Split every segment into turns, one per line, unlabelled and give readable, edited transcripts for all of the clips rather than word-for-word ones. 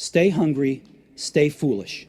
Stay hungry, stay foolish.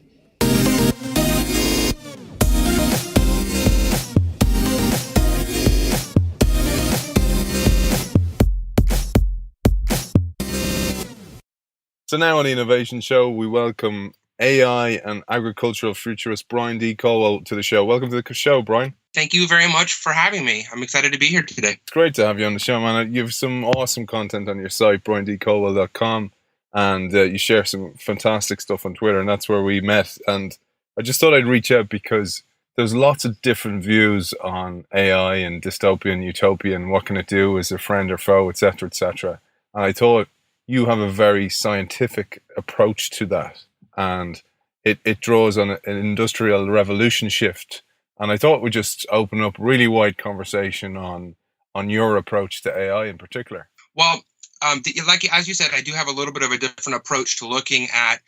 So now on the Innovation Show, we welcome AI and agricultural futurist Brian D. Colwell to the show. Welcome to the show, Brian.
Thank you very much for having me. I'm excited to be here today.
It's great to have you on the show, man. You have some awesome content on your site, briandcolwell.com, and you share some fantastic stuff on Twitter, and that's where we met. And I just thought I'd reach out because there's lots of different views on AI and dystopia and utopia and what can it do, is a friend or foe, etc., etc. And I thought you have a very scientific approach to that, and it draws on an industrial revolution shift. And I thought we'd just open up really wide conversation on your approach to AI in particular.
Well, as you said, I do have a little bit of a different approach to looking at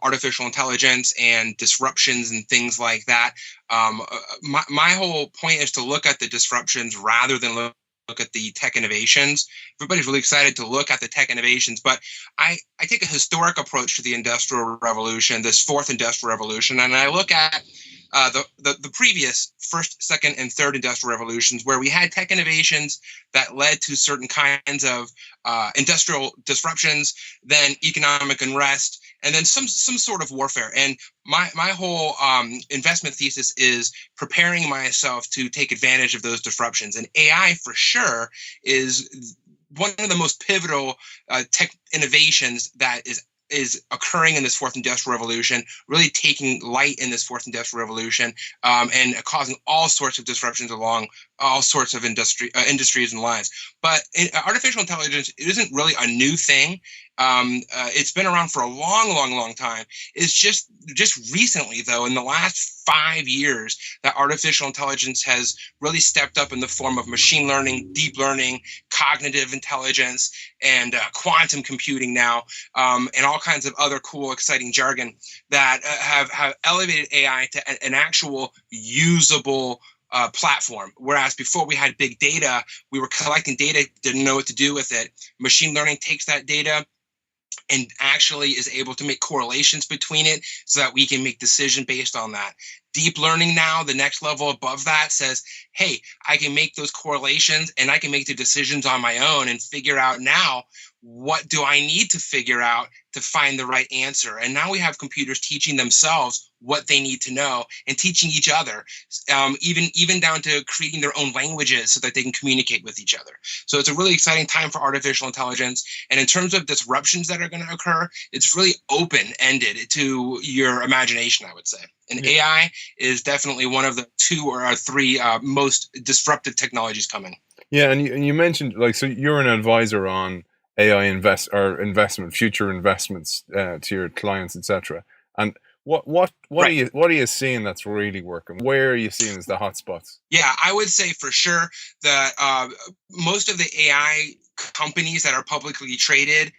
artificial intelligence and disruptions and things like that. My whole point is to look at the disruptions rather than look at the tech innovations. Everybody's really excited to look at the tech innovations, but I take a historic approach to the Industrial Revolution, this fourth Industrial Revolution, and I look at the previous first, second, and third industrial revolutions, where we had tech innovations that led to certain kinds of industrial disruptions, then economic unrest, and then some sort of warfare. And my whole investment thesis is preparing myself to take advantage of those disruptions. And AI, for sure, is one of the most pivotal tech innovations that is occurring in this fourth industrial revolution, really taking light in this fourth industrial revolution, and causing all sorts of disruptions along all sorts of industries and lines. But artificial intelligence isn't really a new thing. It's been around for a long time. It's just recently, though, in the last 5 years, that artificial intelligence has really stepped up in the form of machine learning, deep learning, cognitive intelligence, and quantum computing now, and all kinds of other cool, exciting jargon that have elevated AI to an actual usable platform. Whereas before we had big data, we were collecting data, didn't know what to do with it. Machine learning takes that data and actually is able to make correlations between it so that we can make decisions based on that. Deep learning now, the next level above that, says, hey, I can make those correlations and I can make the decisions on my own and figure out now, what do I need to figure out to find the right answer? And now we have computers teaching themselves what they need to know and teaching each other, even down to creating their own languages so that they can communicate with each other. So it's a really exciting time for artificial intelligence. And in terms of disruptions that are going to occur, it's really open-ended to your imagination, I would say. And AI is definitely one of the 2 or 3 most disruptive technologies coming.
Yeah, and you mentioned, so you're an advisor on AI future investments to your clients, etc. And what are you seeing that's really working? Where are you seeing as the hotspots?
Yeah, I would say for sure that most of the AI companies that are publicly traded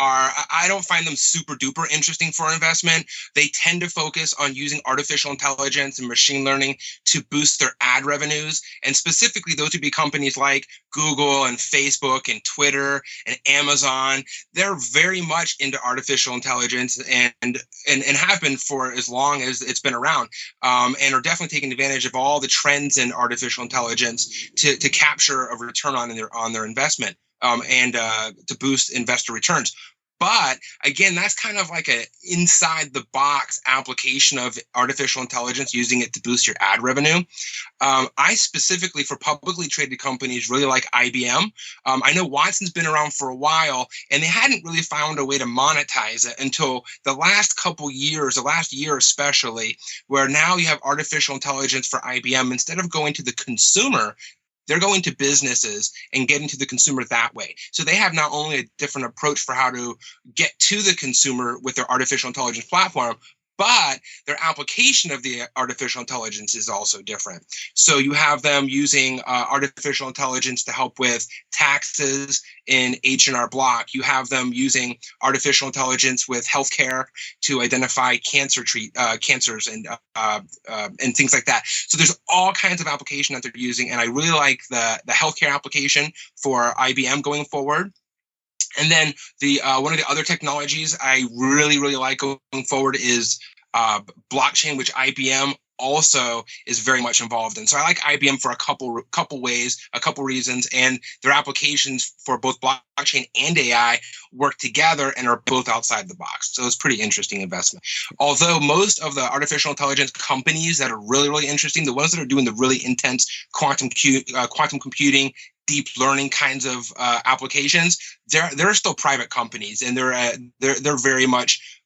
I don't find them super duper interesting for investment. They tend to focus on using artificial intelligence and machine learning to boost their ad revenues. And specifically, those would be companies like Google and Facebook and Twitter and Amazon. They're very much into artificial intelligence and have been for as long as it's been around, and are definitely taking advantage of all the trends in artificial intelligence to capture a return on their investment. And to boost investor returns. But again, that's kind of like a inside the box application of artificial intelligence, using it to boost your ad revenue. I specifically, for publicly traded companies, really like IBM. I know Watson's been around for a while, and they hadn't really found a way to monetize it until the last couple years, the last year especially, where now you have artificial intelligence for IBM. Instead of going to the consumer, they're going to businesses and getting to the consumer that way. So they have not only a different approach for how to get to the consumer with their artificial intelligence platform, but their application of the artificial intelligence is also different. So you have them using artificial intelligence to help with taxes in H&R Block. You have them using artificial intelligence with healthcare to identify cancers and things like that. So there's all kinds of application that they're using, and I really like the healthcare application for IBM going forward. And then the one of the other technologies I really, really like going forward is blockchain, which IBM also is very much involved in. So I like IBM for a couple ways, a couple reasons, and their applications for both blockchain and AI work together and are both outside the box. So it's pretty interesting investment. Although most of the artificial intelligence companies that are really, really interesting, the ones that are doing the really intense quantum computing, deep learning kinds of applications, they're still private companies, and they're very much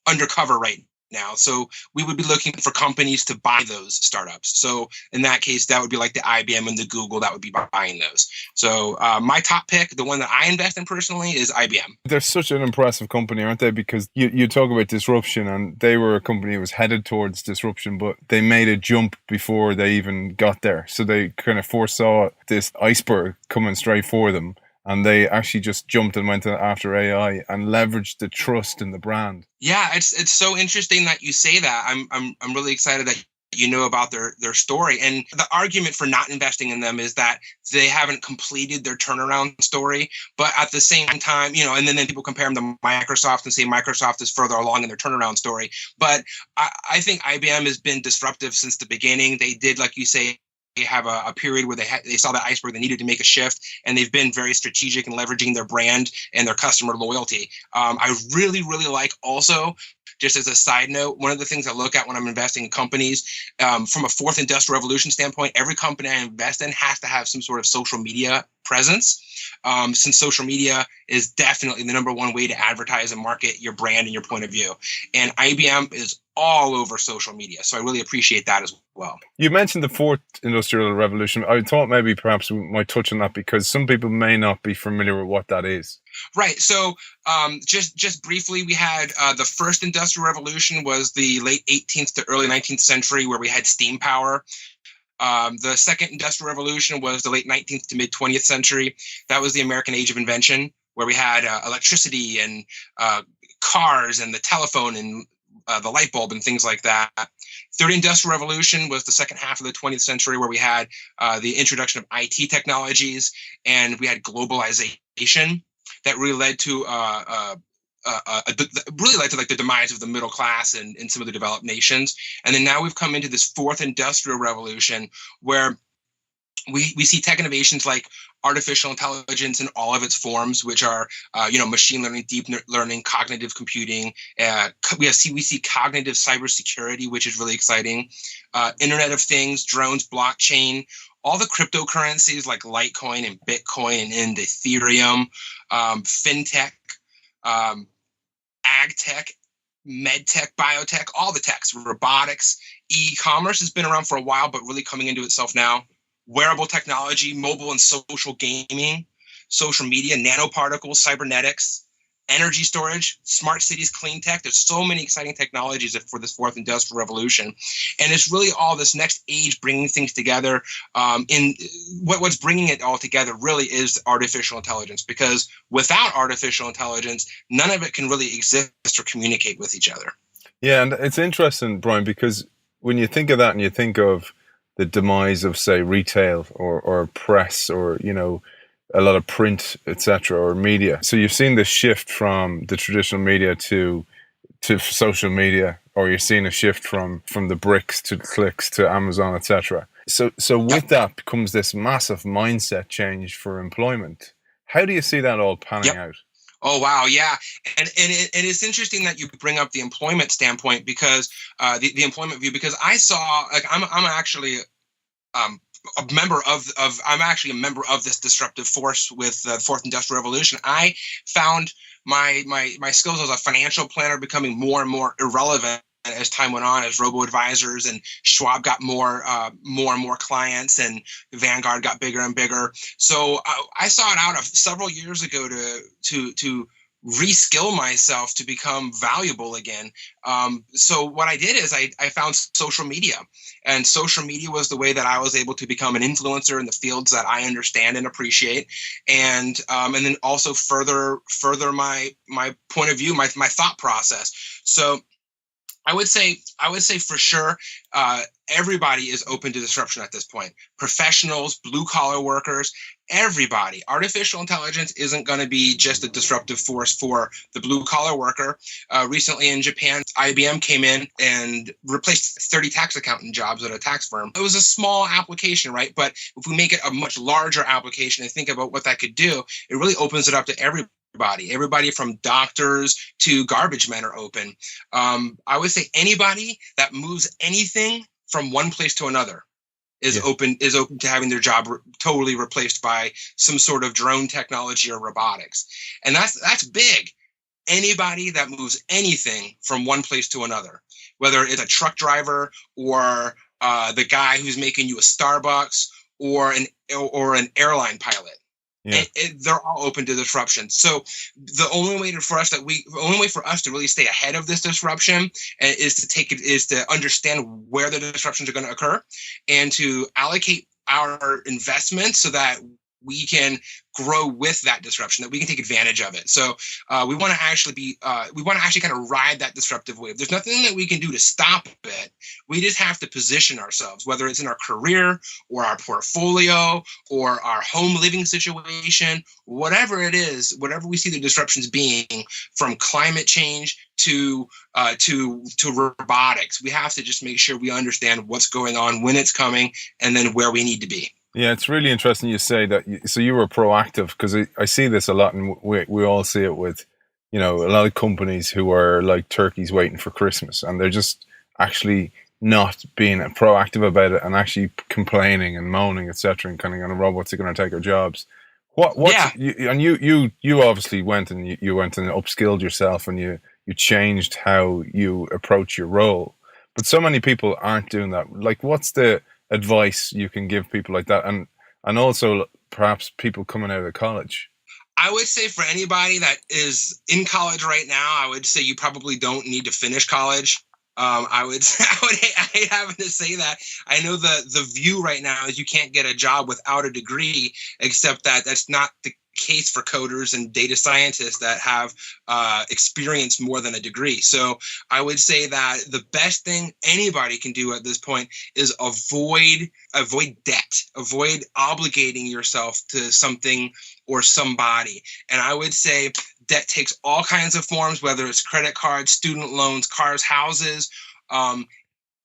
undercover right now. So we would be looking for companies to buy those startups. So in that case, that would be like the IBM and the Google that would be buying those. So my top pick, the one that I invest in personally, is IBM.
They're such an impressive company, aren't they? Because you talk about disruption, and they were a company that was headed towards disruption, but they made a jump before they even got there. So they kind of foresaw this iceberg coming straight for them. And they actually just jumped and went after AI and leveraged the trust in the brand.
Yeah, it's so interesting that you say that. I'm really excited that you know about their story. And the argument for not investing in them is that they haven't completed their turnaround story. But at the same time, and then people compare them to Microsoft and say Microsoft is further along in their turnaround story. But I think IBM has been disruptive since the beginning. They did, like you say, they have a period where they saw that iceberg, they needed to make a shift, and they've been very strategic in leveraging their brand and their customer loyalty. I really, really like also, just as a side note, one of the things I look at when I'm investing in companies, from a fourth industrial revolution standpoint, every company I invest in has to have some sort of social media presence, since social media is definitely the number one way to advertise and market your brand and your point of view. And IBM is all over social media. So I really appreciate that as well.
You mentioned the fourth industrial revolution. I thought maybe perhaps we might touch on that because some people may not be familiar with what that is.
Right. So just briefly, we had the first industrial revolution was the late 18th to early 19th century, where we had steam power. The second industrial revolution was the late 19th to mid 20th century. That was the American Age of Invention, where we had electricity and cars and the telephone and the light bulb and things like that. Third industrial revolution was the second half of the 20th century, where we had the introduction of IT technologies, and we had globalization that really led to like the demise of the middle class in some of the developed nations. And then now we've come into this fourth industrial revolution, where we see tech innovations like artificial intelligence in all of its forms, which are machine learning, deep learning, cognitive computing. We see cognitive cybersecurity, which is really exciting. Internet of Things, drones, blockchain, all the cryptocurrencies like Litecoin and Bitcoin and Ethereum, fintech, agtech, medtech, biotech, all the techs, robotics, e-commerce has been around for a while, but really coming into itself now. Wearable technology, mobile and social gaming, social media, nanoparticles, cybernetics, energy storage, smart cities, clean tech. There's so many exciting technologies for this fourth industrial revolution. And it's really all this next age bringing things together. What's bringing it all together really is artificial intelligence, because without artificial intelligence, none of it can really exist or communicate with each other.
Yeah, and it's interesting, Brian, because when you think of that and you think of the demise of, say, retail or press or, a lot of print, etc., or media. So you've seen this shift from the traditional media to social media, or you're seeing a shift from the bricks to the clicks to Amazon, etc. So with that comes this massive mindset change for employment. How do you see that all panning out?
Oh, wow. Yeah. And it's interesting that you bring up the employment standpoint, because the employment view, because I saw, like, I'm actually a member of this disruptive force with the fourth industrial revolution. I found my skills as a financial planner becoming more and more irrelevant as time went on, as robo-advisors and Schwab got more and more clients, and Vanguard got bigger and bigger. So I saw it out of several years ago to reskill myself to become valuable again. So what I did is I found social media, and social media was the way that I was able to become an influencer in the fields that I understand and appreciate, and then also further my point of view, my thought process. So I would say for sure, everybody is open to disruption at this point. Professionals, blue collar workers, everybody. Artificial intelligence isn't going to be just a disruptive force for the blue collar worker. Recently in Japan, IBM came in and replaced 30 tax accountant jobs at a tax firm. It was a small application, right? But if we make it a much larger application and think about what that could do, it really opens it up to everybody. Everybody from doctors to garbage men are open. I would say anybody that moves anything from one place to another is open to having their job totally replaced by some sort of drone technology or robotics. And that's big. Anybody that moves anything from one place to another, whether it's a truck driver or the guy who's making you a Starbucks or an airline pilot. Yeah. They're all open to disruption. So the only way for us to really stay ahead of this disruption is to understand where the disruptions are going to occur and to allocate our investments so that we can grow with that disruption, that we can take advantage of it. So we want to actually kind of ride that disruptive wave. There's nothing that we can do to stop it. We just have to position ourselves, whether it's in our career or our portfolio or our home living situation, whatever it is, whatever we see the disruptions being, from climate change to robotics. We have to just make sure we understand what's going on, when it's coming, and then where we need to be.
Yeah, it's really interesting you say that. So you were proactive, because I see this a lot, and we all see it with, a lot of companies who are like turkeys waiting for Christmas, and they're just actually not being proactive about it and actually complaining and moaning, etc., and kind of going, robots are going to take our jobs. You obviously went and you went and upskilled yourself, and you changed how you approach your role. But so many people aren't doing that. Like, what's the advice you can give people like that, and also perhaps people coming out of college?
I would say for anybody that is in college right now, I would say you probably don't need to finish college. I hate having to say that. I know the view right now is you can't get a job without a degree, except that that's not the case for coders and data scientists that have experience more than a degree. So I would say that the best thing anybody can do at this point is avoid debt, avoid obligating yourself to something or somebody. And I would say debt takes all kinds of forms, whether it's credit cards, student loans, cars, houses,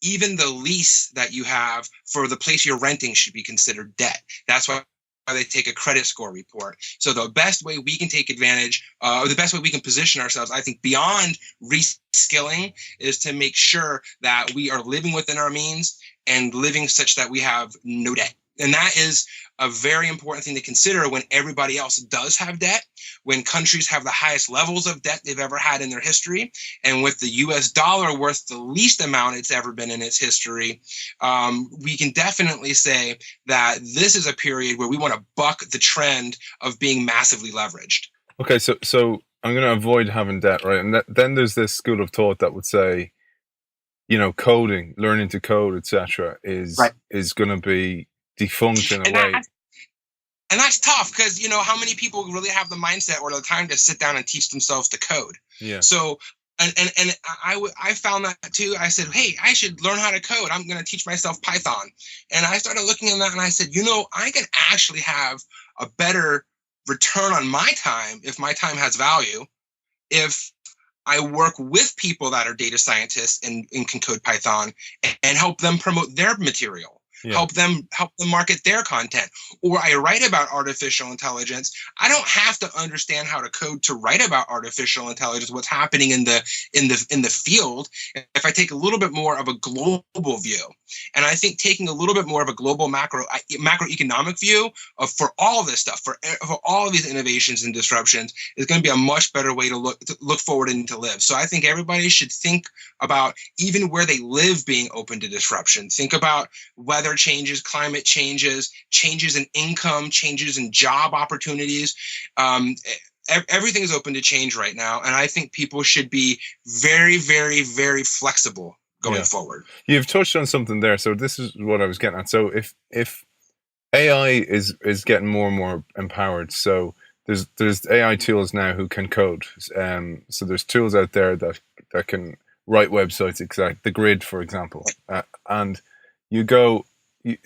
even the lease that you have for the place you're renting should be considered debt. That's why they take a credit score report. So the best way we can take advantage, or the best way we can position ourselves, I think, beyond reskilling, is to make sure that we are living within our means and living such that we have no debt. And that is a very important thing to consider when everybody else does have debt, when countries have the highest levels of debt they've ever had in their history, and with the US dollar worth the least amount it's ever been in its history. We can definitely say that this is a period where we want to buck the trend of being massively leveraged.
Okay, so I'm going to avoid having debt, right? And then there's this school of thought that would say, coding, learning to code, etc., is going to be defunct in a way.
And that's tough, because how many people really have the mindset or the time to sit down and teach themselves to code? Yeah. So and I found that too. I said, hey, I should learn how to code. I'm going to teach myself Python. And I started looking at that, and I said, I can actually have a better return on my time, if my time has value, if I work with people that are data scientists and can code Python and help them promote their material. Yeah. Help them market their content. Or I write about artificial intelligence. I don't have to understand how to code to write about artificial intelligence, what's happening in the field, if I take a little bit more of a global view. And I think taking a little bit more of a global macroeconomic view for all of this stuff, for all of these innovations and disruptions, is going to be a much better way to look forward and to live. So I think everybody should think about even where they live being open to disruption. Think about weather changes, climate changes, changes in income, changes in job opportunities. Everything is open to change right now. And I think people should be very, very, very flexible going forward.
You've touched on something there. So this is what I was getting at. So if AI is getting more and more empowered, so there's AI tools now who can code. So there's tools out there that can write websites, exact the grid, for example, and you go.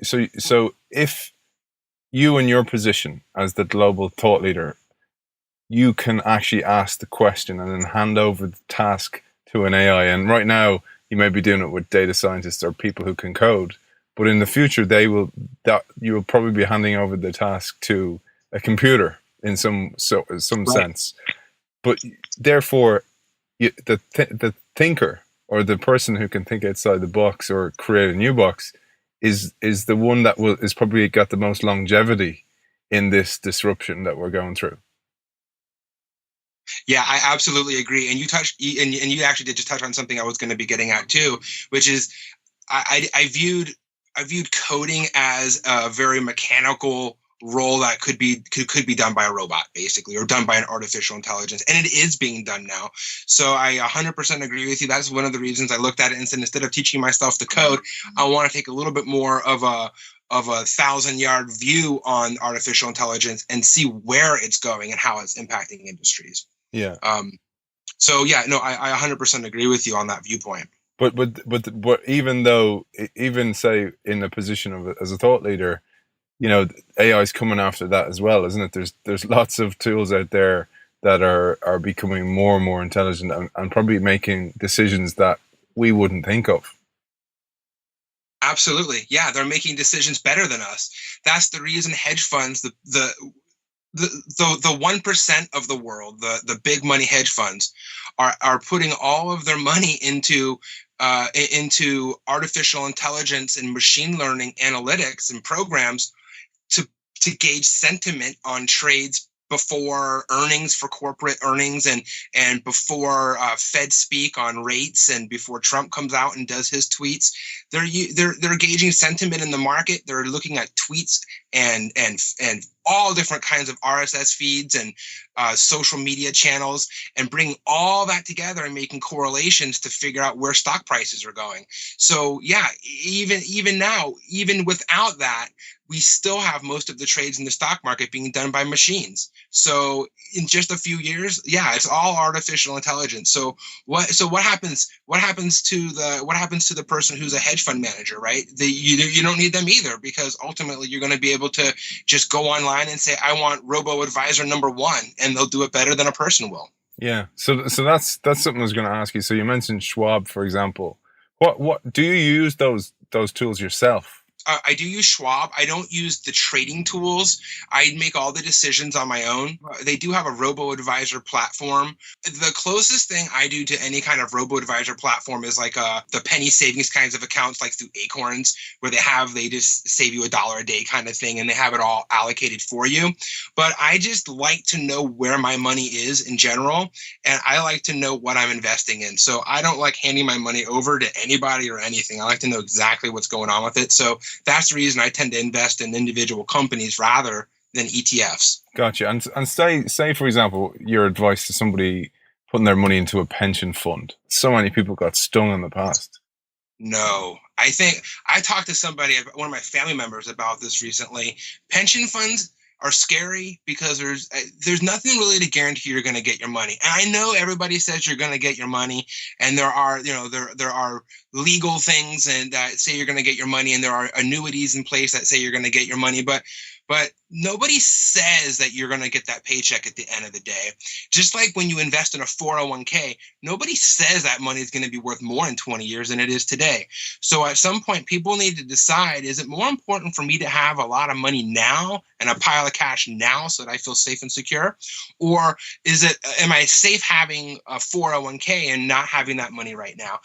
So if you in your position as the global thought leader, you can actually ask the question and then hand over the task to an AI. And right now, you may be doing it with data scientists or people who can code, but in the future, you will probably be handing over the task to a computer in some sense. But therefore, the thinker or the person who can think outside the box or create a new box is the one that is probably got the most longevity in this disruption that we're going through.
Yeah, I absolutely agree. And you actually did just touch on something I was going to be getting at too, which is I viewed coding as a very mechanical role that could be done by a robot, basically, or done by an artificial intelligence, and it is being done now. So I 100% agree with you. That's one of the reasons I looked at it and said, instead of teaching myself to code, I want to take a little bit more of a 1,000-yard view on artificial intelligence and see where it's going and how it's impacting industries.
Yeah.
So yeah, no, I 100% agree with you on that viewpoint.
But even say in the position of as a thought leader, AI is coming after that as well, isn't it? There's lots of tools out there that are becoming more and more intelligent and probably making decisions that we wouldn't think of.
Absolutely, yeah, they're making decisions better than us. That's the reason hedge funds, the 1% of the world, the big money hedge funds, are putting all of their money into artificial intelligence and machine learning analytics and programs to gauge sentiment on trades before earnings, for corporate earnings, and before Fed speak on rates, and before Trump comes out and does his tweets. They're gauging sentiment in the market. They're looking at tweets and all different kinds of RSS feeds and social media channels, and bringing all that together and making correlations to figure out where stock prices are going. So yeah, even now, even without that, we still have most of the trades in the stock market being done by machines. So in just a few years, yeah, it's all artificial intelligence. So what happens to the person who's a hedge fund manager, right? You don't need them either, because ultimately you're going to be able to just go online and say, I want robo advisor number 1, and they'll do it better than a person will.
Yeah. So that's something I was going to ask you. So you mentioned Schwab, for example. What do you use those tools yourself?
I do use Schwab. I don't use the trading tools. I make all the decisions on my own. They do have a robo-advisor platform. The closest thing I do to any kind of robo-advisor platform is like the penny savings kinds of accounts, like through Acorns, where they just save you $1 a day kind of thing, and they have it all allocated for you. But I just like to know where my money is in general, and I like to know what I'm investing in. So I don't like handing my money over to anybody or anything. I like to know exactly what's going on with it. So that's the reason I tend to invest in individual companies rather than ETFs.
Gotcha. And say for example, your advice to somebody putting their money into a pension fund. So many people got stung in the past.
No, I think I talked to one of my family members about this recently. Pension funds are scary because there's nothing really to guarantee you're going to get your money. And I know everybody says you're going to get your money, and there are legal things and that say you're going to get your money, and there are annuities in place that say you're going to get your money, but nobody says that you're going to get that paycheck at the end of the day. Just like when you invest in a 401k, nobody says that money is going to be worth more in 20 years than it is today. So at some point, people need to decide, is it more important for me to have a lot of money now and a pile of cash now so that I feel safe and secure? Or am I safe having a 401k and not having that money right now?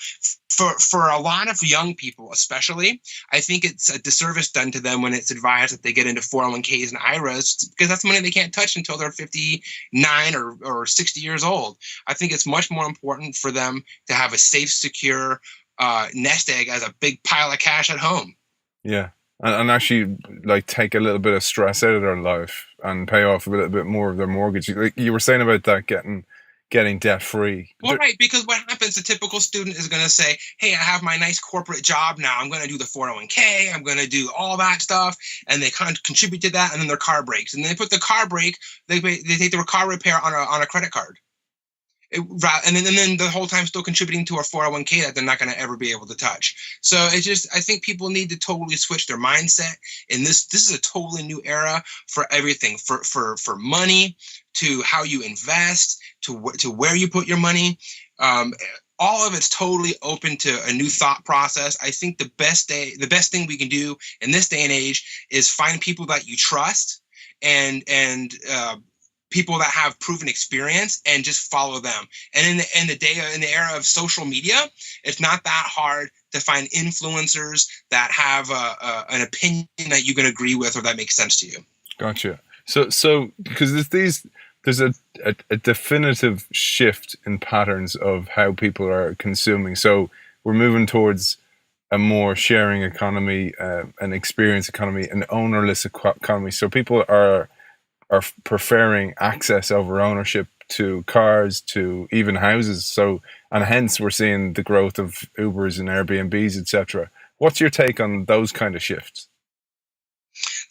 For a lot of young people, especially, I think it's a disservice done to them when it's advised that they get into 401ks and IRAs, because that's money they can't touch until they're 59 or 60 years old. I think it's much more important for them to have a safe, secure nest egg as a big pile of cash at home. Yeah.
And actually, like, take a little bit of stress out of their life and pay off a little bit more of their mortgage. Like you were saying about that, getting debt free.
Well, right, because what happens, the typical student is going to say, hey, I have my nice corporate job now. I'm going to do the 401k. I'm going to do all that stuff. And they kind of contribute to that. And then their car breaks. And they put the car brake, they take their car repair on a credit card. And then the whole time still contributing to a 401k that they're not going to ever be able to touch. So I think people need to totally switch their mindset. And this is a totally new era for everything, for money, to how you invest, to where you put your money. All of it's totally open to a new thought process. I think the best thing we can do in this day and age is find people that you trust and people that have proven experience, and just follow them. And in the era of social media, it's not that hard to find influencers that have an opinion that you can agree with or that makes sense to you.
Gotcha. So because there's a definitive shift in patterns of how people are consuming. So we're moving towards a more sharing economy, an experience economy, an ownerless economy. So people are preferring access over ownership to cars, to even houses. So, and hence we're seeing the growth of Ubers and Airbnbs, etc. What's your take on those kind of shifts?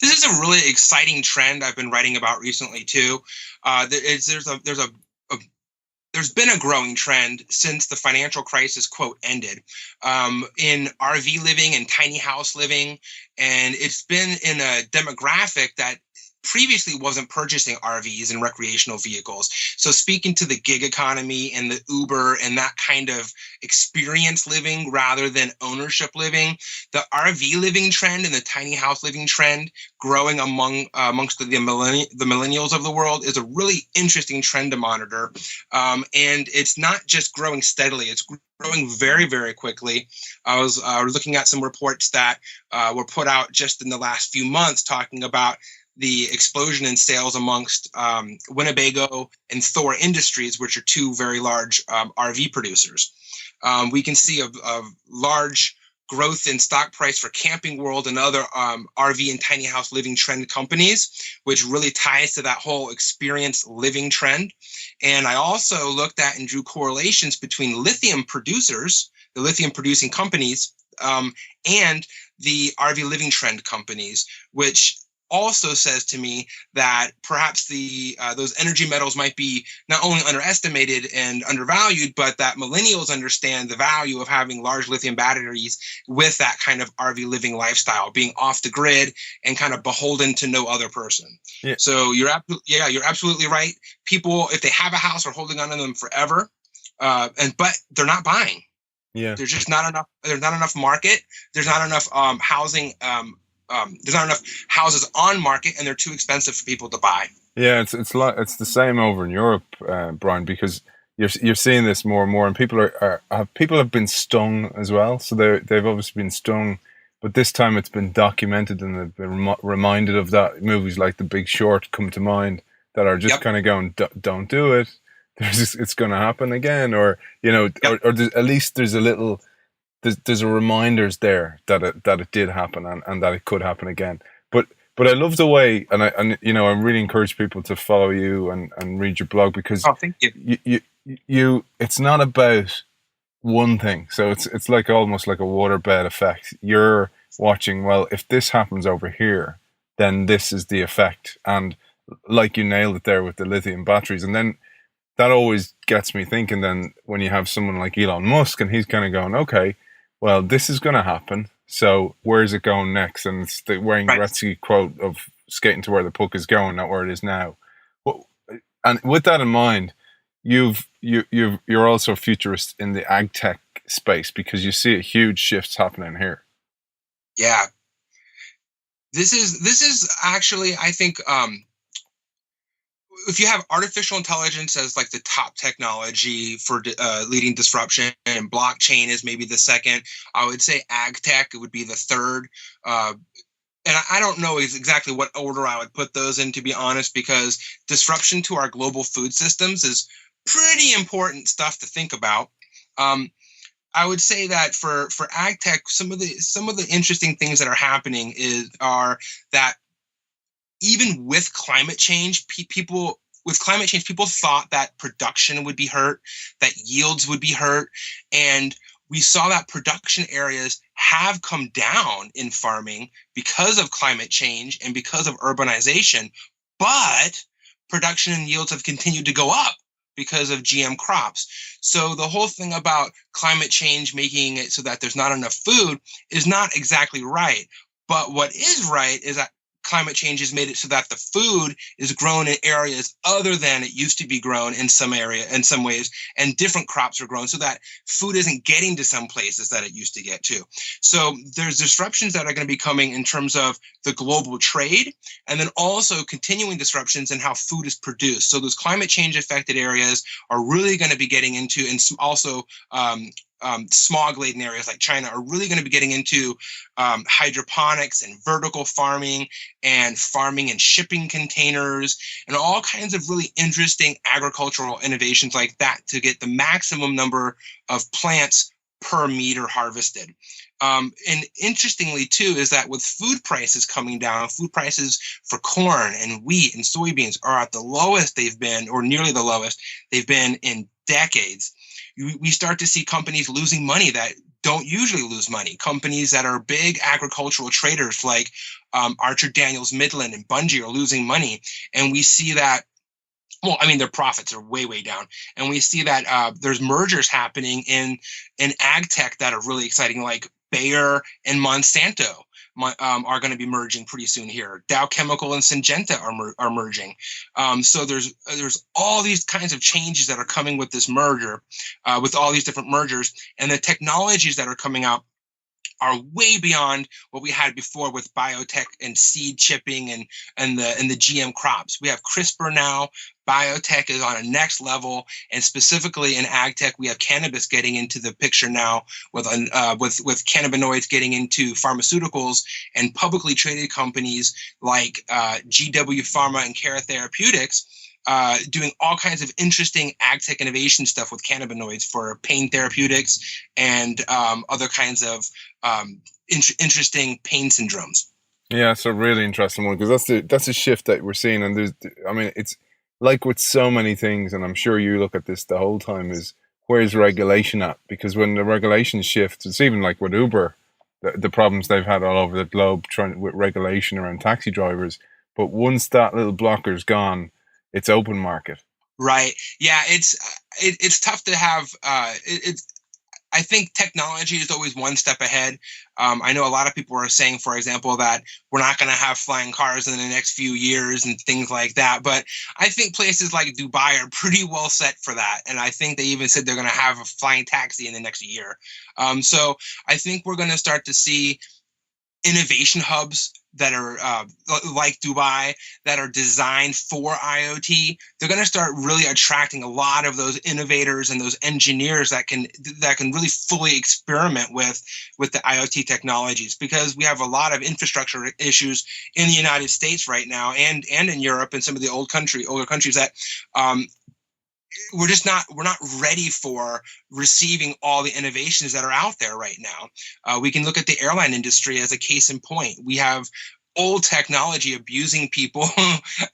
This is a really exciting trend I've been writing about recently too. There's been a growing trend since the financial crisis, quote, ended, in RV living and tiny house living. And it's been in a demographic that previously wasn't purchasing RVs and recreational vehicles. So speaking to the gig economy and the Uber and that kind of experience living rather than ownership living, the RV living trend and the tiny house living trend growing amongst the millennials of the world is a really interesting trend to monitor. And it's not just growing steadily, it's growing very, very quickly. I was looking at some reports that were put out just in the last few months talking about the explosion in sales amongst Winnebago and Thor Industries, which are two very large RV producers. We can see a large growth in stock price for Camping World and other RV and tiny house living trend companies, which really ties to that whole experience living trend. And I also looked at and drew correlations between lithium producers, the lithium producing companies, and the RV living trend companies, which also says to me that perhaps those energy metals might be not only underestimated and undervalued, but that millennials understand the value of having large lithium batteries with that kind of RV living lifestyle, being off the grid and kind of beholden to no other person. Yeah. So you're absolutely right. People, if they have a house, are holding on to them forever, but they're not buying.
Yeah,
there's just not enough. There's not enough market. There's not enough housing. There's not enough houses on market, and they're too expensive for people to buy.
Yeah, it's the same over in Europe, Brian, because you're seeing this more and more, and people have been stung as well. So they've obviously been stung, but this time it's been documented, and they've been reminded of that. Movies like The Big Short come to mind that are just kind of going, "Don't do it. It's going to happen again," or or at least there's a little. There's a reminders there that it did happen and that it could happen again. But I love the way, and I really encourage people to follow you and read your blog, because
thank you.
You it's not about one thing. So it's like almost like a waterbed effect. You're watching, well, if this happens over here, then this is the effect. And like you nailed it there with the lithium batteries. And then that always gets me thinking then when you have someone like Elon Musk and he's kind of going, okay, well, this is going to happen. So where's it going next? And it's the Wayne Gretzky quote of skating to where the puck is going, not where it is now. And with that in mind, you're also a futurist in the Agtech space, because you see huge shifts happening here.
Yeah. This is actually, I think, if you have artificial intelligence as like the top technology for leading disruption, and blockchain is maybe the second, I would say Agtech would be the third. And I don't know exactly what order I would put those in, to be honest, because disruption to our global food systems is pretty important stuff to think about. I would say that for Agtech, some of the interesting things that are happening are that even with climate change, people thought that production would be hurt, that yields would be hurt, and we saw that production areas have come down in farming because of climate change and because of urbanization, but production and yields have continued to go up because of GM crops. So the whole thing about climate change making it so that there's not enough food is not exactly right. But what is right is that climate change has made it so that the food is grown in areas other than it used to be grown in some ways, and different crops are grown so that food isn't getting to some places that it used to get to. So there's disruptions that are going to be coming in terms of the global trade, and then also continuing disruptions in how food is produced. So those climate change affected areas are really going to be getting into, and also smog-laden areas like China are really going to be getting into hydroponics and vertical farming and farming and shipping containers and all kinds of really interesting agricultural innovations like that to get the maximum number of plants per meter harvested. And interestingly, too, is that with food prices coming down, food prices for corn and wheat and soybeans are at the lowest they've been, or nearly the lowest they've been in decades. We start to see companies losing money that don't usually lose money. Companies that are big agricultural traders like Archer Daniels Midland and Bunge are losing money. And we see that, well, I mean, their profits are way, way down. And we see that there's mergers happening in Agtech that are really exciting, like Bayer and Monsanto are going to be merging pretty soon here. Dow Chemical and Syngenta are merging. So there's all these kinds of changes that are coming with this merger, with all these different mergers, and the technologies that are coming out are way beyond what we had before with biotech and seed chipping and the GM crops. We have CRISPR now. Biotech is on a next level, and specifically in Agtech, we have cannabis getting into the picture now with cannabinoids getting into pharmaceuticals, and publicly traded companies like GW Pharma and Cara Therapeutics doing all kinds of interesting Agtech innovation stuff with cannabinoids for pain therapeutics and other kinds of interesting pain syndromes.
Yeah, it's a really interesting one because that's a shift that we're seeing, and it's like with so many things, and I'm sure you look at this the whole time, is where's regulation at? Because when the regulation shifts, it's even like with Uber, the problems they've had all over the globe with regulation around taxi drivers. But once that little blocker's gone, it's open market.
Right. Yeah. It's tough to have. I think technology is always one step ahead. I know a lot of people are saying, for example, that we're not going to have flying cars in the next few years and things like that. But I think places like Dubai are pretty well set for that. And I think they even said they're going to have a flying taxi in the next year. So I think we're going to start to see innovation hubs that are like Dubai that are designed for IoT. They're going to start really attracting a lot of those innovators and those engineers that can really fully experiment with the IoT technologies, because we have a lot of infrastructure issues in the United States right now and in Europe and some of the older countries that we're not ready for receiving all the innovations that are out there right now. We can look at the airline industry as a case in point. We have old technology abusing people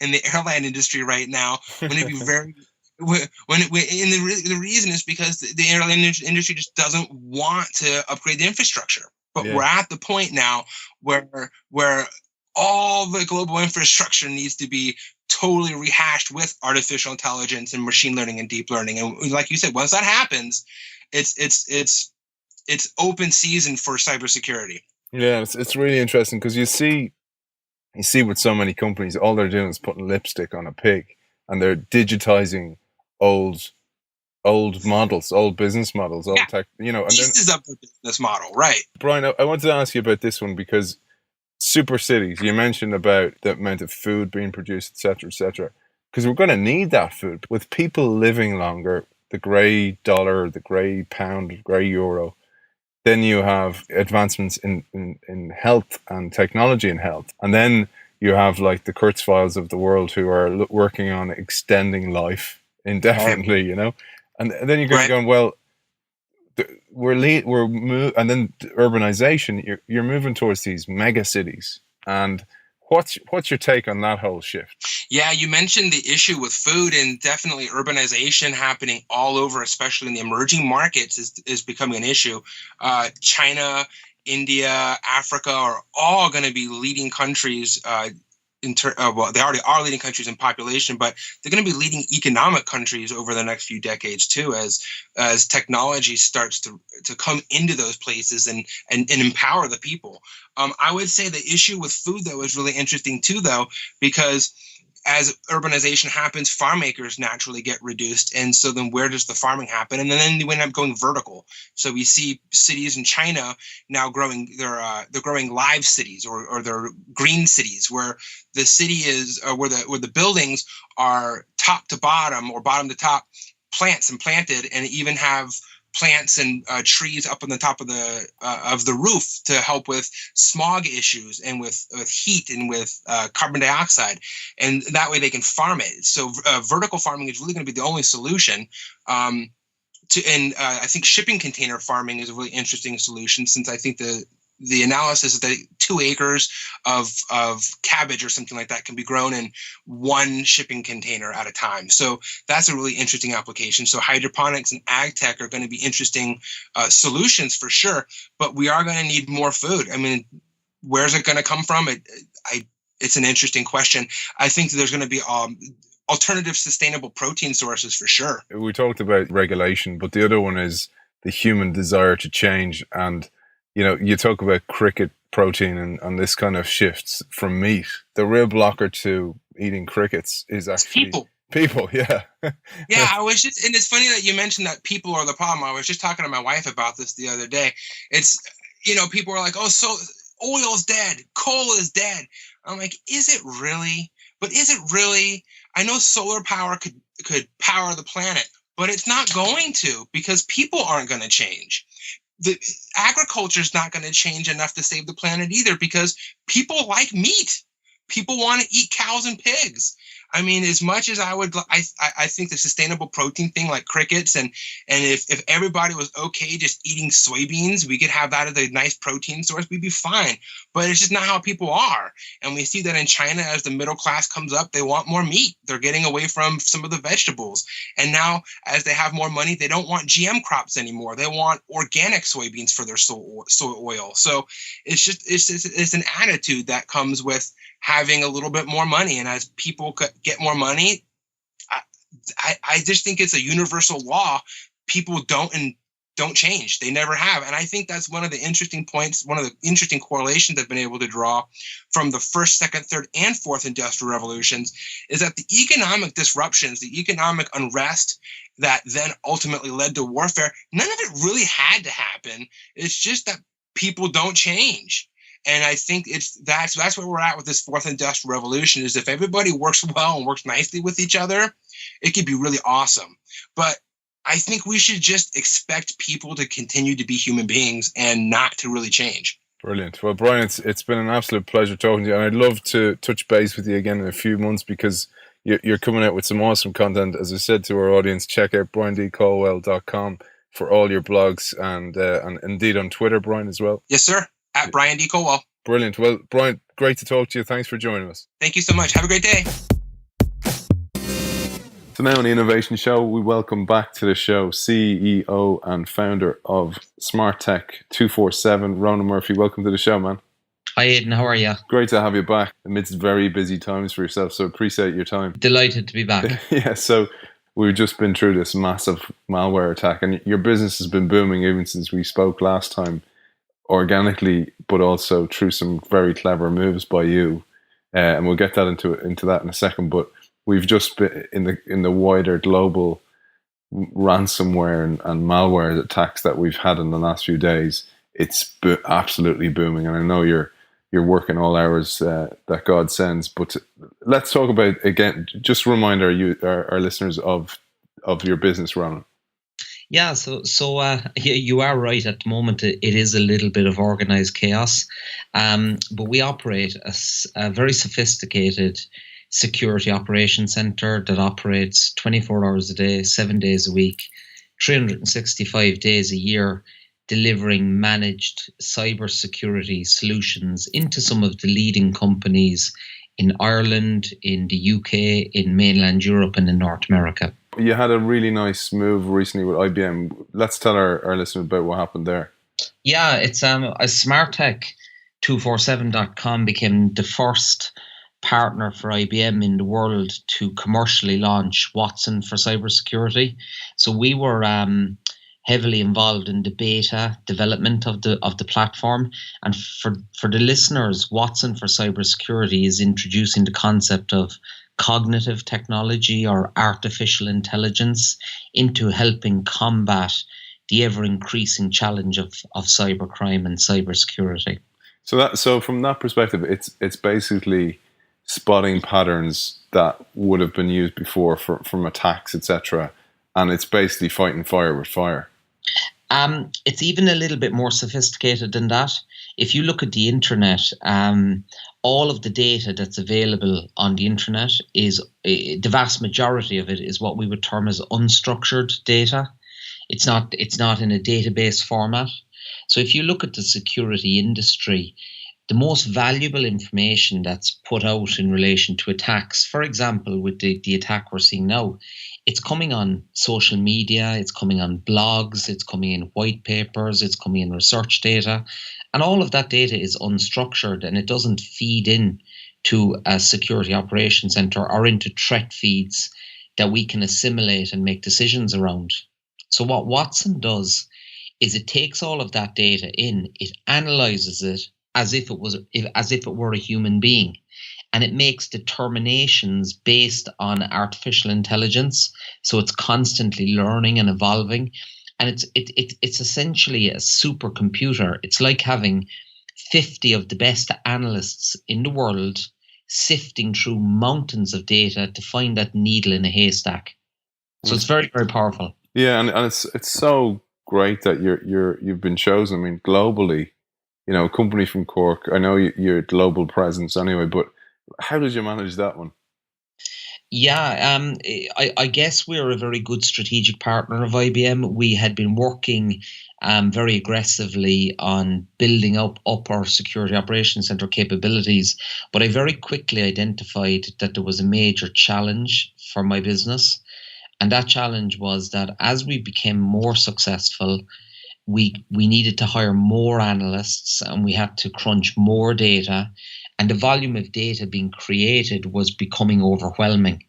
in the airline industry right now. When it be very the reason is because the airline industry just doesn't want to upgrade the infrastructure. But we're at the point now where all the global infrastructure needs to be totally rehashed with artificial intelligence and machine learning and deep learning. And like you said, once that happens, it's open season for cybersecurity.
Yeah, it's really interesting because you see with so many companies, all they're doing is putting lipstick on a pig, and they're digitizing old models, old business models, old tech. And
pieces of the business model, right?
Brian, I wanted to ask you about this one because super cities, you mentioned about the amount of food being produced, etc., because we're going to need that food. With people living longer, the grey dollar, the grey pound, grey euro, then you have advancements in health and technology in health. And then you have like the Kurzweils of the world who are working on extending life indefinitely, And then you're going, well, and then urbanization. You're moving towards these mega cities, and what's your take on that whole shift?
Yeah, you mentioned the issue with food, and definitely urbanization happening all over, especially in the emerging markets, is becoming an issue. China, India, Africa are all going to be leading countries well, they already are leading countries in population, but they're going to be leading economic countries over the next few decades too, as technology starts to come into those places and empower the people. I would say the issue with food, though, is really interesting too, though, because as urbanization happens, farm acres naturally get reduced. And so then where does the farming happen? And then you end up going vertical. So we see cities in China now growing, they're growing live cities or they're green cities, where the city is, where the buildings are top to bottom or bottom to top plants and planted, and even have plants and trees up on the top of the roof to help with smog issues and with heat and with carbon dioxide, and that way they can farm it. So vertical farming is really going to be the only solution. I think shipping container farming is a really interesting solution, since I think the analysis is that 2 acres of cabbage or something like that can be grown in 1 shipping container at a time. So that's a really interesting application. So hydroponics and Agtech are going to be interesting solutions for sure, but we are going to need more food. I mean, where's it going to come from? It's an interesting question. I think there's going to be alternative sustainable protein sources for sure.
We talked about regulation, but the other one is the human desire to change. And you talk about cricket protein and this kind of shifts from meat. The real blocker to eating crickets is actually people. Yeah.
Yeah. And it's funny that you mentioned that people are the problem. I was just talking to my wife about this the other day. It's, people are like, oh, so oil's dead, coal is dead. I'm like, is it really? But is it really? I know solar power could power the planet, but it's not going to, because people aren't going to change. The agriculture is not going to change enough to save the planet either, because people like meat. People want to eat cows and pigs. I mean, as much as I think the sustainable protein thing, like crickets, and if everybody was okay just eating soybeans, we could have that as a nice protein source, we'd be fine. But it's just not how people are. And we see that in China, as the middle class comes up, they want more meat. They're getting away from some of the vegetables. And now, as they have more money, they don't want GM crops anymore. They want organic soybeans for their soy oil. So it's an attitude that comes with having a little bit more money. And as people get more money, I just think it's a universal law. People don't change. They never have. And I think that's one of the interesting points, one of the interesting correlations I've been able to draw from the first, second, third, and fourth industrial revolutions, is that the economic disruptions, the economic unrest that then ultimately led to warfare, none of it really had to happen. It's just that people don't change. And I think that's where we're at with this fourth industrial revolution, is if everybody works well and works nicely with each other, it could be really awesome. But I think we should just expect people to continue to be human beings and not to really change.
Brilliant. Well, Brian, it's been an absolute pleasure talking to you. And I'd love to touch base with you again in a few months, because you're coming out with some awesome content. As I said to our audience, check out briandcolwell.com for all your blogs and indeed on Twitter, Brian, as well.
Yes, sir. At Brian D. Colwell.
Brilliant. Well, Brian, great to talk to you. Thanks for joining us.
Thank you so much. Have a great day.
So now on the Innovation Show, we welcome back to the show CEO and founder of Smart Tech 247, Ronan Murphy. Welcome to the show, man.
Hi, Aidan. How are you?
Great to have you back amidst very busy times for yourself, so appreciate your time.
Delighted to be back.
Yeah, so we've just been through this massive malware attack, and your business has been booming even since we spoke last time, organically, but also through some very clever moves by you, and we'll get that into that in a second. But we've just been in the wider global ransomware and malware attacks that we've had in the last few days. It's absolutely booming, and I know you're working all hours that God sends. But let's talk about, again, just remind our listeners of your business, Ronan.
Yeah, so you are right. At the moment, it is a little bit of organized chaos, but we operate a very sophisticated security operations center that operates 24 hours a day, 7 days a week, 365 days a year, delivering managed cybersecurity solutions into some of the leading companies in Ireland, in the UK, in mainland Europe, and in North America.
You had a really nice move recently with IBM. Let's tell our listeners about what happened there.
Yeah, it's SmartTech247.com became the first partner for IBM in the world to commercially launch Watson for cybersecurity. So we were heavily involved in the beta development of the platform. And for the listeners, Watson for cybersecurity is introducing the concept of cognitive technology or artificial intelligence into helping combat the ever-increasing challenge of cybercrime and cybersecurity.
So from that perspective, it's basically spotting patterns that would have been used before from attacks, etc. And it's basically fighting fire with fire.
It's even a little bit more sophisticated than that. If you look at the internet, all of the data that's available on the internet is the vast majority of it is what we would term as unstructured data. It's not in a database format. So if you look at the security industry, the most valuable information that's put out in relation to attacks, for example, with the attack we're seeing now, it's coming on social media, it's coming on blogs, it's coming in white papers, it's coming in research data. And all of that data is unstructured and it doesn't feed in to a security operations center or into threat feeds that we can assimilate and make decisions around. So what Watson does is it takes all of that data in, it analyzes it as if it were a human being, and it makes determinations based on artificial intelligence. So it's constantly learning and evolving, and it's essentially a supercomputer. It's like having 50 of the best analysts in the world sifting through mountains of data to find that needle in a haystack. So it's very, very powerful.
Yeah, and it's so great that you've been chosen. I mean, globally, a company from Cork. I know you're a global presence anyway, but how did you manage that one?
Yeah, I guess we're a very good strategic partner of IBM. We had been working very aggressively on building up our security operations center capabilities, but I very quickly identified that there was a major challenge for my business. And that challenge was that as we became more successful, we needed to hire more analysts and we had to crunch more data, and the volume of data being created was becoming overwhelming.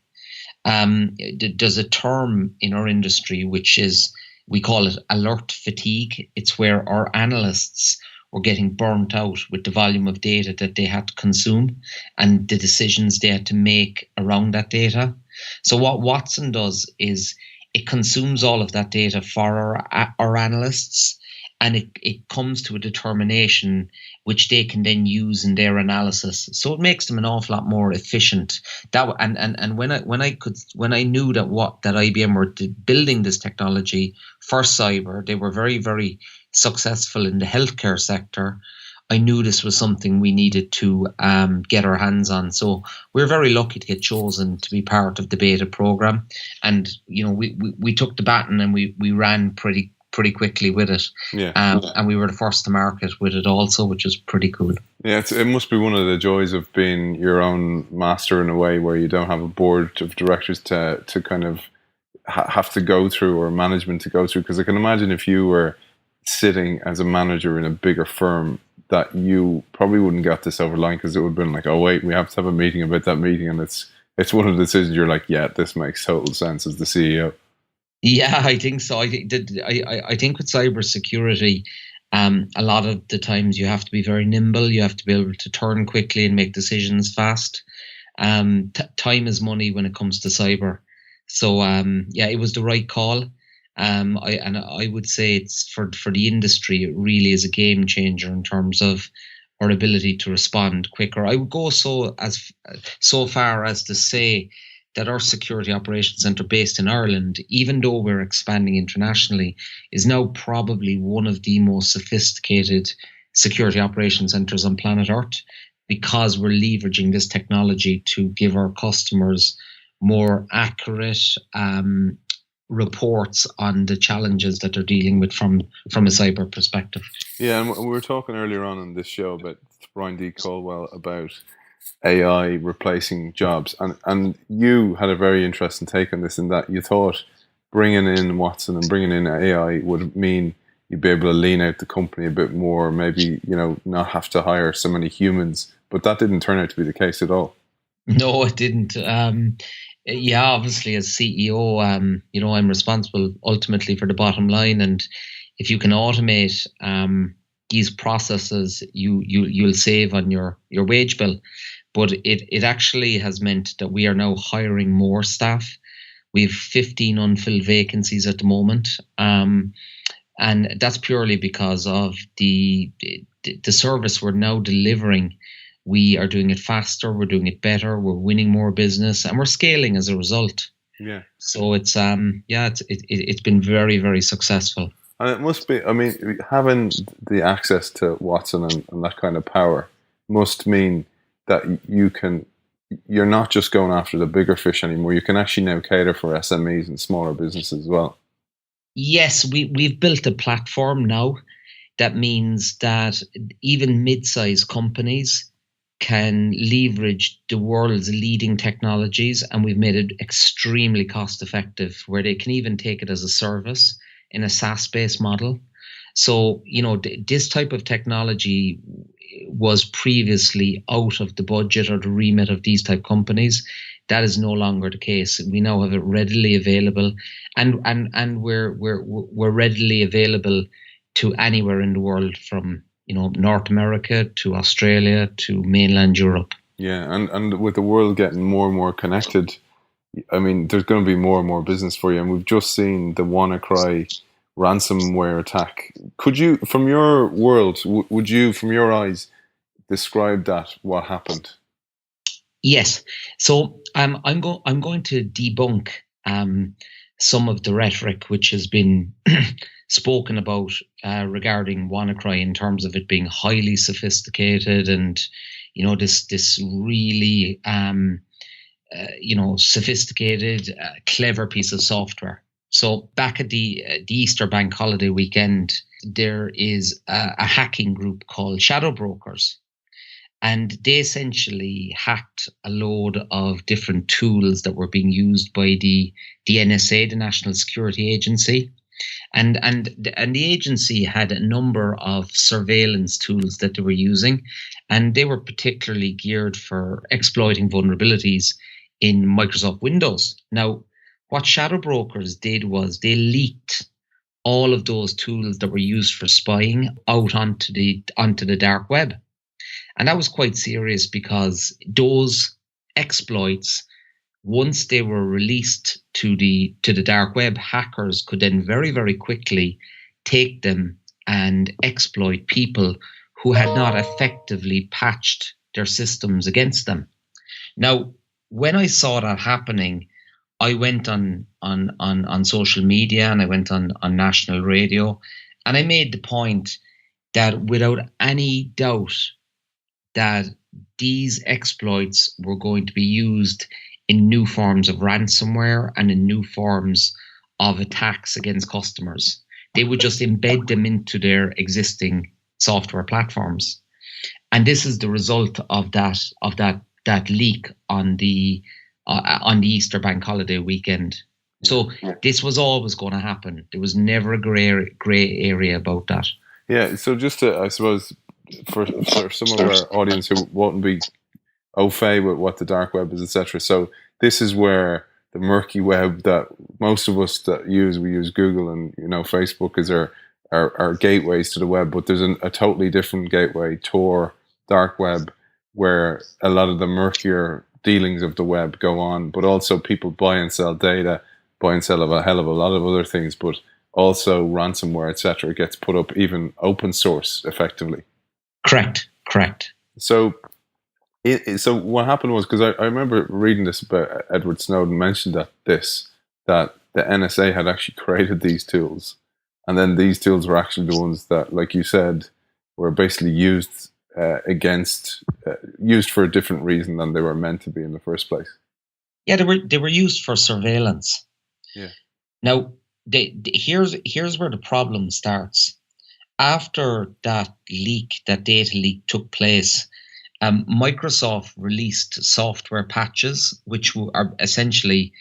There's a term in our industry which is, we call it alert fatigue. It's where our analysts were getting burnt out with the volume of data that they had to consume and the decisions they had to make around that data. So what Watson does is it consumes all of that data for our analysts, and it comes to a determination which they can then use in their analysis. So it makes them an awful lot more efficient. And when I knew that IBM were building this technology for cyber, they were very, very successful in the healthcare sector. I knew this was something we needed to get our hands on. So we're very lucky to get chosen to be part of the beta program. And, we took the baton and we ran pretty quickly with it.
Yeah.
And we were the first to market with it also, which is pretty cool.
Yeah, it must be one of the joys of being your own master in a way, where you don't have a board of directors to kind of have to go through, or management to go through. Because I can imagine if you were sitting as a manager in a bigger firm, that you probably wouldn't get this over the line, because it would have been like, oh wait, we have to have a meeting about that meeting, and it's one of the decisions you're like, yeah, this makes total sense as the CEO.
Yeah, I think so. I think with cybersecurity, a lot of the times you have to be very nimble. You have to be able to turn quickly and make decisions fast. Time is money when it comes to cyber. So it was the right call. I would say it's for the industry, it really is a game changer in terms of our ability to respond quicker. I would go so far as to say that our security operations center based in Ireland, even though we're expanding internationally, is now probably one of the most sophisticated security operations centers on planet Earth, because we're leveraging this technology to give our customers more accurate reports on the challenges that they're dealing with from a cyber perspective.
Yeah, and we were talking earlier on in this show about Brian D. Colwell about AI replacing jobs, and you had a very interesting take on this, in that you thought bringing in Watson and bringing in AI would mean you'd be able to lean out the company a bit more, maybe not have to hire so many humans, but that didn't turn out to be the case at all.
No, it didn't. Yeah, obviously as CEO, I'm responsible ultimately for the bottom line, and if you can automate these processes, you'll save on your wage bill. But it actually has meant that we are now hiring more staff. We have 15 unfilled vacancies at the moment, and that's purely because of the service we're now delivering. We are doing it faster, we're doing it better, we're winning more business, and we're scaling as a result.
Yeah.
So it's been very, very successful.
And it must be, I mean, having the access to Watson and that kind of power must mean that you're not just going after the bigger fish anymore. You can actually now cater for SMEs and smaller businesses as well.
Yes, we've built a platform now that means that even mid-sized companies can leverage the world's leading technologies, and we've made it extremely cost effective where they can even take it as a service in a SaaS-based model. So, this type of technology was previously out of the budget or the remit of these type companies. That is no longer the case. We now have it readily available, and we're readily available to anywhere in the world, from North America to Australia to mainland Europe.
Yeah, and with the world getting more and more connected, I mean, there's going to be more and more business for you. And we've just seen the WannaCry ransomware attack. Could you, from your world, would you, from your eyes, describe that, what happened?
Yes. So I'm going to debunk some of the rhetoric which has been spoken about regarding WannaCry, in terms of it being highly sophisticated and this really sophisticated, clever piece of software. So back at the Easter bank holiday weekend, there is a hacking group called Shadow Brokers. And they essentially hacked a load of different tools that were being used by the NSA, the National Security Agency. And the agency had a number of surveillance tools that they were using, and they were particularly geared for exploiting vulnerabilities in Microsoft Windows. Now, what Shadow Brokers did was they leaked all of those tools that were used for spying out onto the dark web. And that was quite serious, because those exploits, once they were released to the dark web, hackers could then very, very quickly take them and exploit people who had not effectively patched their systems against them. Now, when I saw that happening, I went on social media, and I went on national radio, and I made the point that without any doubt that these exploits were going to be used in new forms of ransomware and in new forms of attacks against customers. They would just embed them into their existing software platforms. And this is the result of that leak on the Easter bank holiday weekend. So this was always going to happen. There was never a gray area about that.
Yeah, so just to, I suppose, for some of our audience who won't be au fait with what the dark web is, etc. So this is where the murky web that most of us that we use Google and Facebook as our gateways to the web, but there's a totally different gateway, Tor, dark web, where a lot of the murkier dealings of the web go on, but also people buy and sell data, buy and sell a hell of a lot of other things, but also ransomware, etc. gets put up, even open source, effectively.
Correct.
So what happened was, because I remember reading this about Edward Snowden mentioned that the NSA had actually created these tools, and then these tools were actually the ones that, like you said, were basically used used for a different reason than they were meant to be in the first place.
Yeah, they were used for surveillance.
Yeah.
Now, here's where the problem starts. After that data leak took place, Microsoft released software patches, which are essentially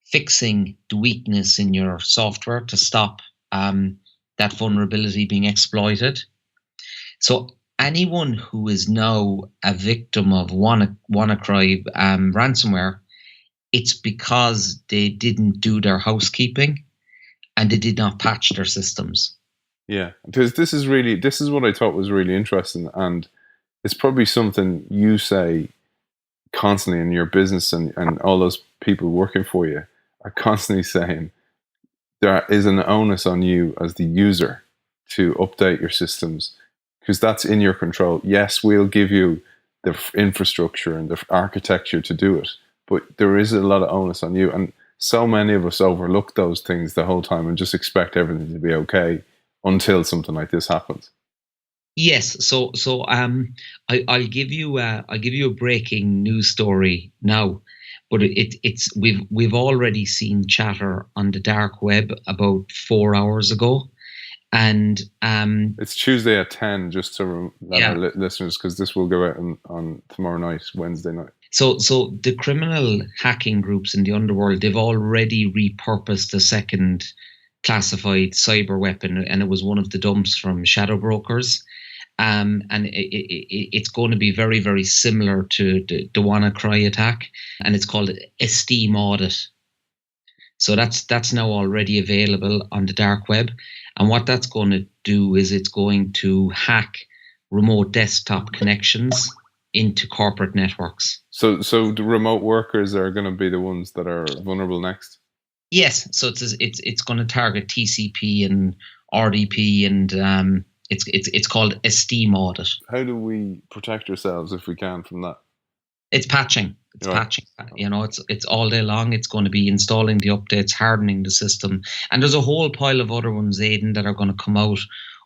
fixing the weakness in your software to stop that vulnerability being exploited. So anyone who is now a victim of WannaCry ransomware, it's because they didn't do their housekeeping and they did not patch their systems.
Yeah, because this is what I thought was really interesting, and it's probably something you say constantly in your business, and all those people working for you are constantly saying there is an onus on you as the user to update your systems because that's in your control. Yes, we'll give you the infrastructure and the architecture to do it, but there is a lot of onus on you. And so many of us overlook those things the whole time and just expect everything to be okay until something like this happens.
Yes, so I'll give you a breaking news story now, but it's we've already seen chatter on the dark web about 4 hours ago, and
it's Tuesday at 10. Just to let our listeners, because this will go out on tomorrow night, Wednesday night.
So the criminal hacking groups in the underworld, they've already repurposed a second classified cyber weapon, and it was one of the dumps from shadow brokers. And it's going to be very, very similar to the WannaCry attack, and it's called Esteem Audit. So that's now already available on the dark web, and what that's going to do is it's going to hack remote desktop connections into corporate networks.
So the remote workers are going to be the ones that are vulnerable next.
Yes, so it's going to target TCP and RDP and It's called Esteem Audit.
How do we protect ourselves if we can from that?
It's patching. It's patching. You know, it's all day long. It's going to be installing the updates, hardening the system, and there's a whole pile of other ones, Aidan, that are going to come out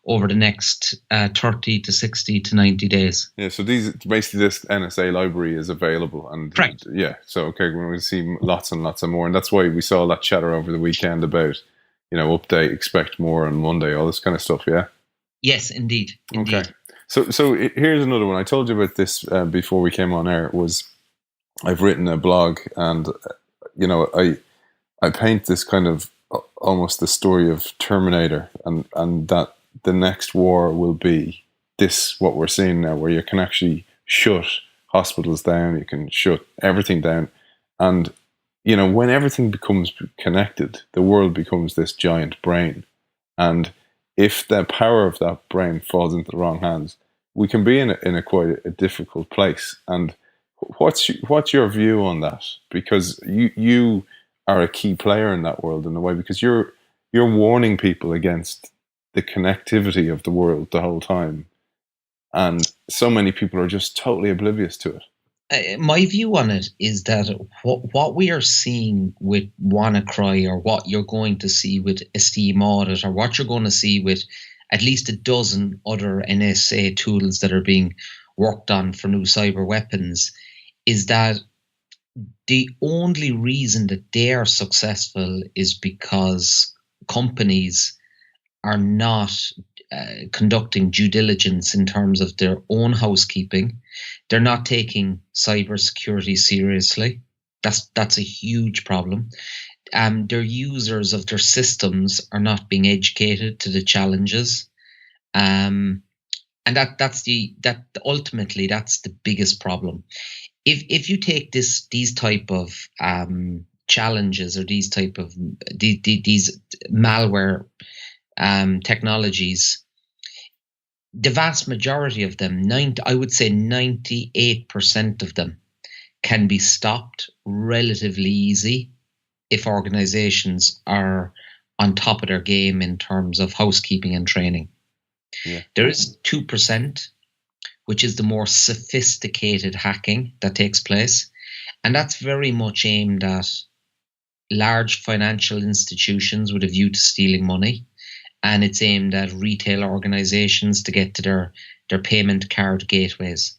over the next 30 to 60 to 90 days.
Yeah. So this NSA library is available, and
correct.
Yeah. So okay, we're going to see lots and lots of more, and that's why we saw that chatter over the weekend about, update, expect more on Monday, all this kind of stuff. Yeah.
Yes, indeed.
Okay. So here's another one. I told you about this before we came on air. I've written a blog, and I paint this kind of almost the story of Terminator, and that the next war will be this, what we're seeing now, where you can actually shut hospitals down, you can shut everything down, and when everything becomes connected, the world becomes this giant brain, and if the power of that brain falls into the wrong hands, we can be in a quite a difficult place. And what's your view on that? Because you are a key player in that world in a way, because you're warning people against the connectivity of the world the whole time, and so many people are just totally oblivious to it.
My view on it is that what we are seeing with WannaCry, or what you're going to see with Esteem Audit, or what you're going to see with at least a dozen other NSA tools that are being worked on for new cyber weapons, is that the only reason that they are successful is because companies are not conducting due diligence in terms of their own housekeeping. They're not taking cybersecurity seriously. That's a huge problem. Their users of their systems are not being educated to the challenges, and ultimately that's the biggest problem. If you take these type of challenges, or these type of these malware technologies, the vast majority of them, I would say 98% of them, can be stopped relatively easy if organizations are on top of their game in terms of housekeeping and training. Yeah. There is 2%, which is the more sophisticated hacking that takes place, and that's very much aimed at large financial institutions with a view to stealing money. And it's aimed at retail organizations to get to their payment card gateways.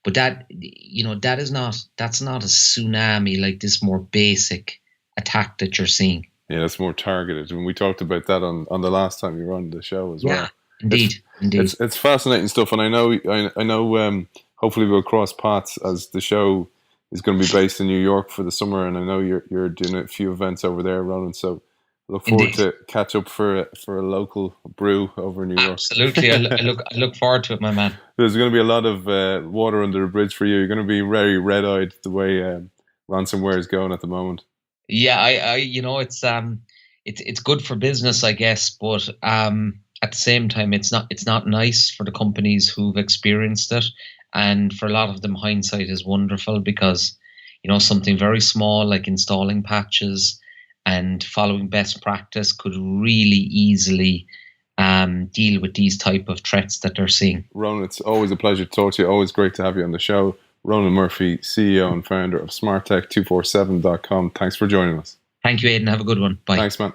But that's not a tsunami like this more basic attack that you're seeing.
Yeah, it's more targeted. And we talked about that on the last time you were on the show as well.
Yeah, indeed.
It's fascinating stuff, and I know. Hopefully, we'll cross paths as the show is going to be based in New York for the summer, and I know you're doing a few events over there, Ronan. So Look forward
Indeed.
to catch up for a local brew over in New York.
Absolutely. I look forward to it, my man.
There's going to be a lot of water under the bridge for you. You're going to be very red-eyed the way ransomware is going at the moment.
Yeah, it's good for business, I guess, but at the same time, it's not nice for the companies who've experienced it, and for a lot of them, hindsight is wonderful because something very small like installing patches and following best practice could really easily deal with these type of threats that they're seeing.
Ronan, it's always a pleasure to talk to you. Always great to have you on the show. Ronan Murphy, CEO and founder of SmartTech247.com. Thanks for joining us.
Thank you, Aidan. Have a good one. Bye.
Thanks, man.